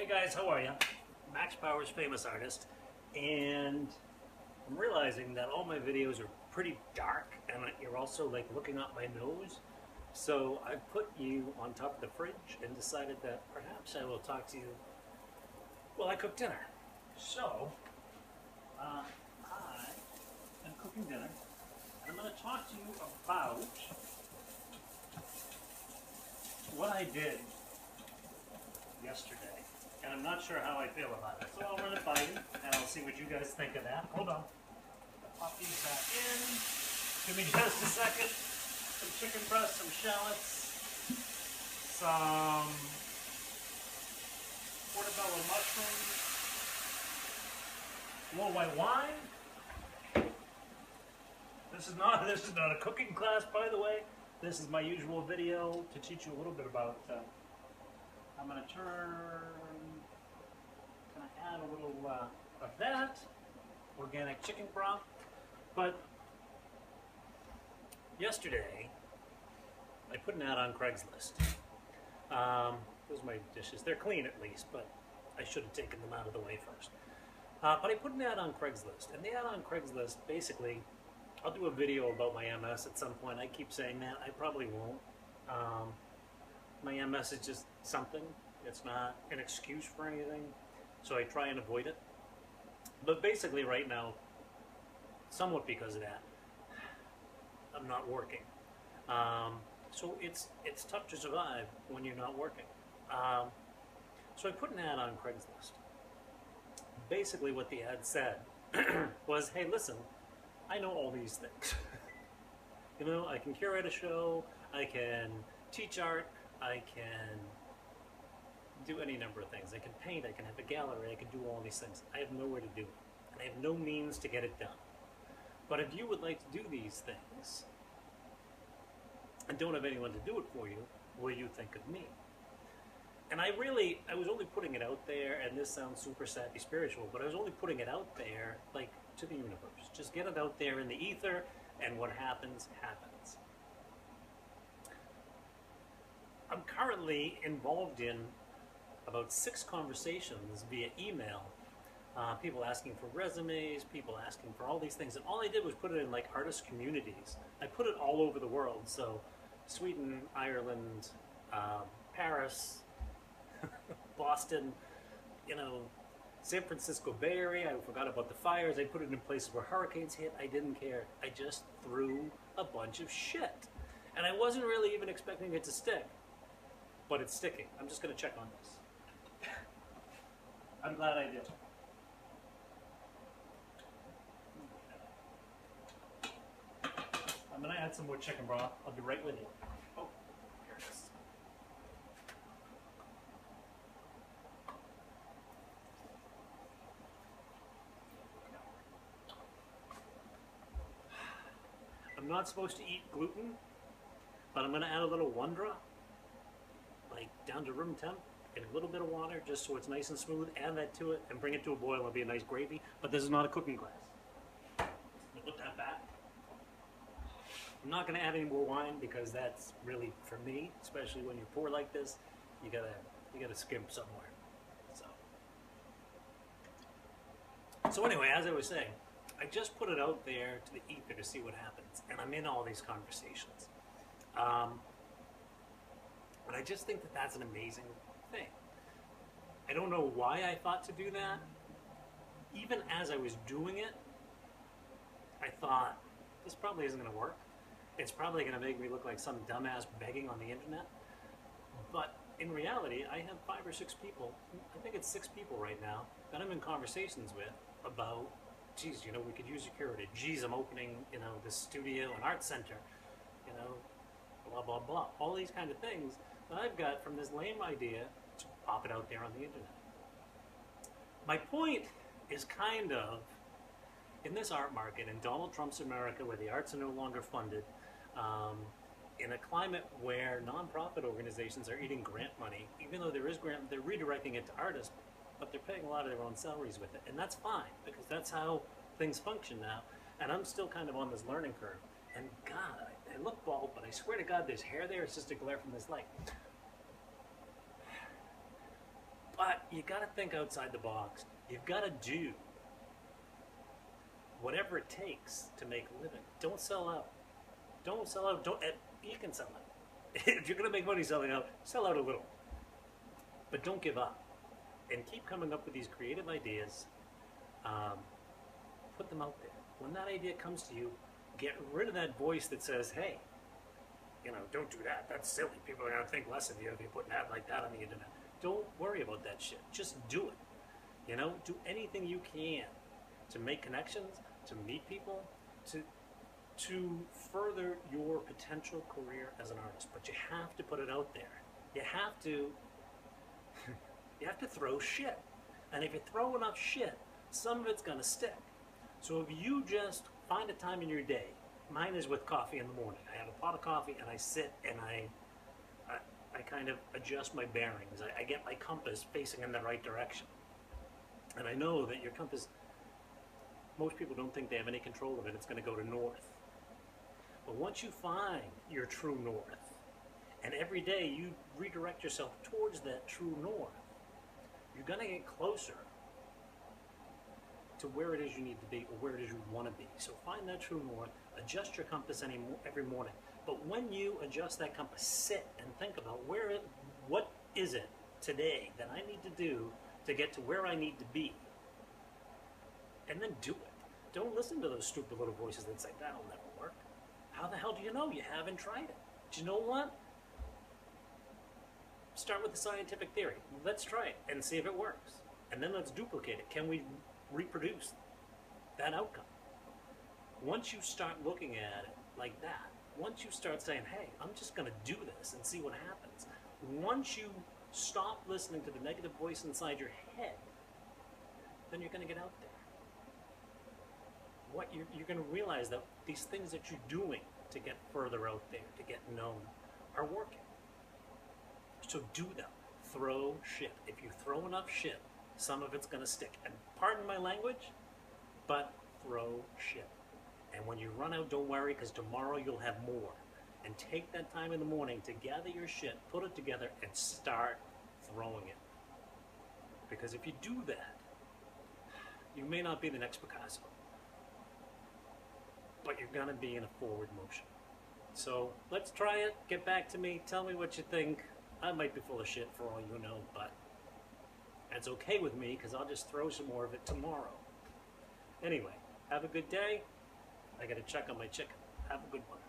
guys, how are you? Max Powers, famous artist, and I'm realizing that all my videos are pretty dark, and you're also like looking up my nose. So I put you on top of the fridge and decided that perhaps I will talk to you while I cook dinner. So I am cooking dinner, and I'm going to talk to you about what I did yesterday. And I'm not sure how I feel about it. So I'll run it by you, and I'll see what you guys think of that. Hold on. I'll pop these back in. Give me just a second. Some chicken breast, some shallots, some portobello mushrooms, a little white wine. This is not a cooking class, by the way. This is my usual video to teach you a little bit about. I'm going to add a little of that, organic chicken broth. But yesterday, I put an ad on Craigslist. Those are my dishes. They're clean at least, but I should have taken them out of the way first. But I put an ad on Craigslist, and the ad on Craigslist, basically, I'll do a video about my MS at some point. I keep saying that. I probably won't. My MS is just something. It's not an excuse for anything, so I try and avoid it. But basically right now, somewhat because of that, I'm not working. So it's tough to survive when you're not working. So I put an ad on Craigslist. Basically what the ad said was, hey, listen, I know all these things. You know, I can curate a show, I can teach art, I can do any number of things. I can paint, I can have a gallery, I can do all these things. I have nowhere to do it, and I have no means to get it done. But if you would like to do these things, and don't have anyone to do it for you, what do you think of me? And I was only putting it out there, and this sounds super sappy spiritual, but I was only putting it out there, like, to the universe. Just get it out there in the ether, and what happens, happens. I'm currently involved in about 6 conversations via email. People asking for resumes, people asking for all these things, and all I did was put it in like artist communities. I put it all over the world, so Sweden, Ireland, Paris, Boston, you know, San Francisco Bay Area. I forgot about the fires. I put it in places where hurricanes hit. I didn't care. I just threw a bunch of shit. And I wasn't really even expecting it to stick. But it's sticking. I'm just going to check on this. I'm glad I did. I'm going to add some more chicken broth. I'll be right with you. Oh, here it is. I'm not supposed to eat gluten, but I'm going to add a little Wondra, like down to room temp, and a little bit of water just so it's nice and smooth. Add that to it and bring it to a boil. It'll be a nice gravy, but this is not a cooking class. Put that back. I'm not going to add any more wine because that's really for me, especially when you're poor like this. You gotta skimp somewhere. So anyway, as I was saying, I just put it out there to the ether to see what happens, and I'm in all these conversations. And I just think that that's an amazing thing. I don't know why I thought to do that. Even as I was doing it, I thought, this probably isn't going to work. It's probably going to make me look like some dumbass begging on the internet. But in reality, I have 5 or 6 people, I think it's 6 people right now, that I'm in conversations with about, geez, you know, we could use your curator. Geez, I'm opening, you know, this studio and art center, you know, blah, blah, blah. All these kind of things that I've got from this lame idea to pop it out there on the internet. My point is kind of, in this art market, in Donald Trump's America, where the arts are no longer funded, in a climate where nonprofit organizations are eating grant money, even though there is grant, they're redirecting it to artists, but they're paying a lot of their own salaries with it. And that's fine, because that's how things function now. And I'm still kind of on this learning curve. And God, I look bald, but I swear to God, there's hair there. It's just a glare from this light. But you got to think outside the box. You've got to do whatever it takes to make a living. Don't sell out. Don't sell out. Don't. You can sell out. If you're going to make money selling out, sell out a little. But don't give up. And keep coming up with these creative ideas. Put them out there. When that idea comes to you, get rid of that voice that says, hey, don't do that. That's silly. People are going to think less of you if you put an ad like that on the internet. Don't worry about that shit. Just do it. Do anything you can to make connections, to meet people, to further your potential career as an artist. But you have to put it out there. You have to throw shit. And if you throw enough shit, some of it's going to stick. So if you just find a time in your day, mine is with coffee in the morning. I have a pot of coffee and I sit and I kind of adjust my bearings. I get my compass facing in the right direction. And I know that your compass, most people don't think they have any control of it. It's going to go to north. But once you find your true north, and every day you redirect yourself towards that true north, you're going to get closer to where it is you need to be or where it is you want to be. So find that true north, adjust your compass every morning. But when you adjust that compass, sit and think about what is it today that I need to do to get to where I need to be, and then do it. Don't listen to those stupid little voices that say, that'll never work. How the hell do you know? You haven't tried it. Do you know what? Start with the scientific theory. Let's try it and see if it works. And then let's duplicate it. Can we reproduce that outcome? Once you start looking at it like that, once you start saying, hey, I'm just going to do this and see what happens, once you stop listening to the negative voice inside your head, then you're going to get out there. You're going to realize that these things that you're doing to get further out there, to get known, are working. So do them. Throw shit. If you throw enough shit, some of it's going to stick. And pardon my language, but throw shit. And when you run out, don't worry, because tomorrow you'll have more. And take that time in the morning to gather your shit, put it together, and start throwing it. Because if you do that, you may not be the next Picasso, but you're going to be in a forward motion. So let's try it. Get back to me. Tell me what you think. I might be full of shit for all you know, but that's okay with me because I'll just throw some more of it tomorrow. Anyway, have a good day. I got to check on my chicken. Have a good one.